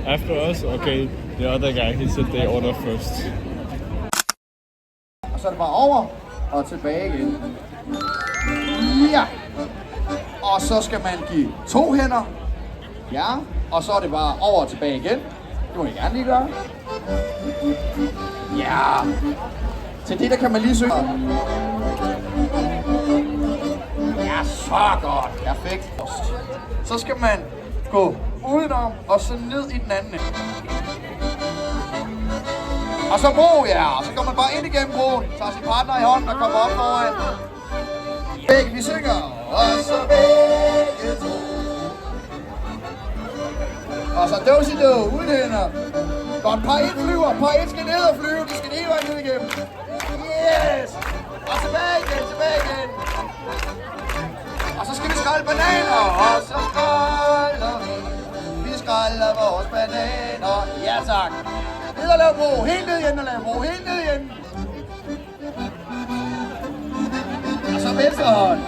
After us? Okay, the other guy, he said they order first. Og så er det bare over og tilbage igen. Ja! Og så skal man give 2 hænder. Ja, og så er det bare over og tilbage igen. Det må I gerne lige gøre. Ja! Til det der kan man lige synge. Ja, så godt. Perfekt. Så skal man gå udenom og så ned i den anden ende. Og så bro, ja. Og så går man bare ind igennem broen. Tager sin partner i hånden og kommer op foran. Begge, vi synger. Og så begge to. Og så dåsi-då, uden hænder. Godt, par 1 flyver. Par 1 skal ned og flyve. De skal hele vejen ned igennem. Yes! Og tilbage igen, tilbage igen. Og så skal vi skrælle bananer. Og så skræller vi. Vi skræller vores bananer. Ja tak. Ned og lave bro. Helt ned igen og lave bro. Helt ned igen. Og så venstre hånd.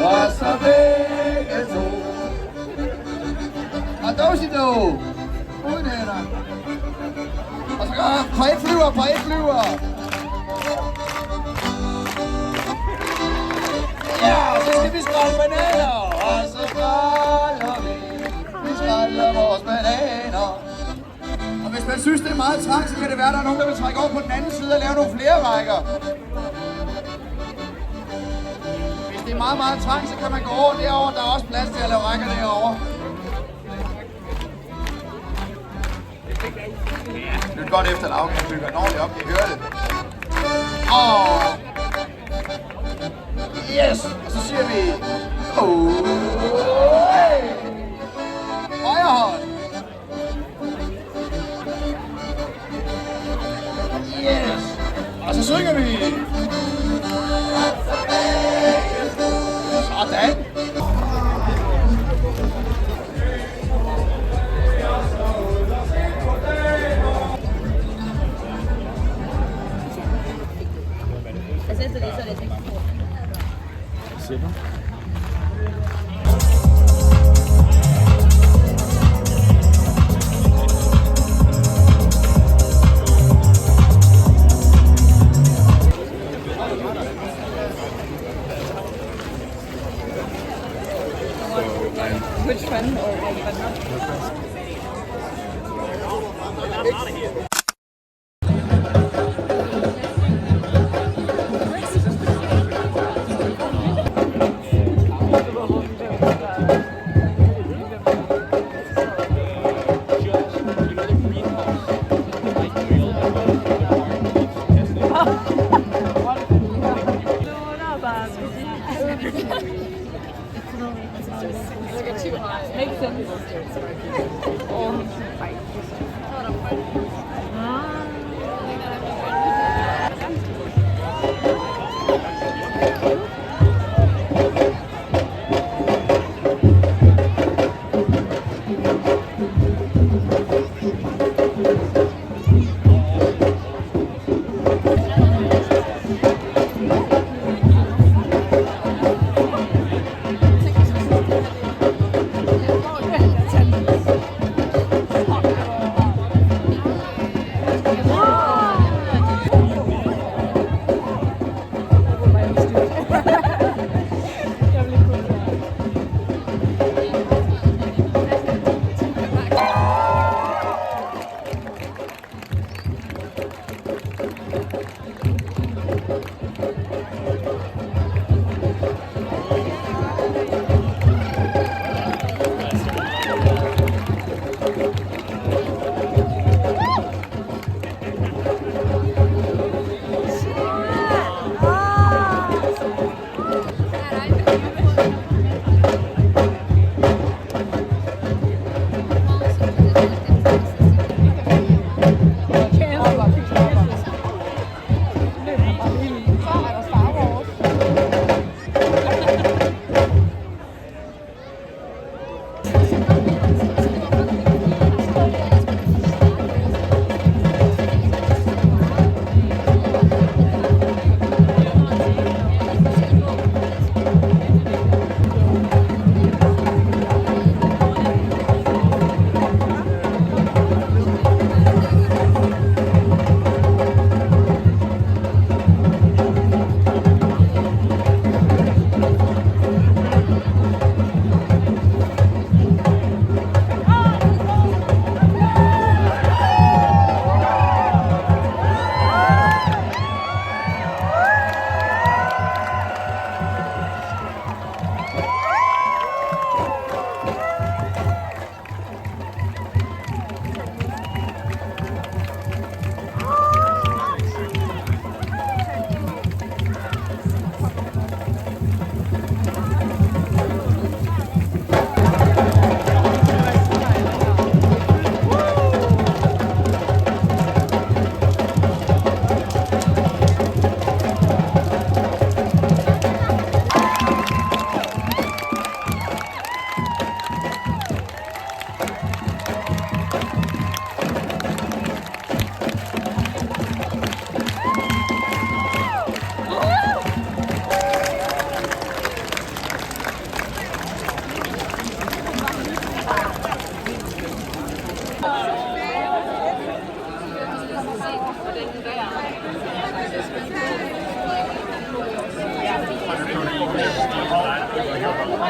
Og så begge to. Og dåsi-då. Uden hænder. Og så gør par 1 flyver, par 1 flyver. Ja, så skal vi skrælle bananer. Og så skræller vi. Vi skræller vores bananer. Og hvis man synes, det er meget trangt, så kan det være, at der er nogen, der vil trække over på den anden side og lave nogle flere rækker. Hvis det er meget, meget trangt, så kan man gå over derover. Der er også plads til at lave rækker derovre. Lyt godt efter lavgen, bygger en ordentlig op, kan I høre det? Yes! Og så siger vi... Højre hånd! Yes! Og så synger vi... Sådan! Which one or what? Makes sense.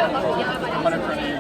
100 kroner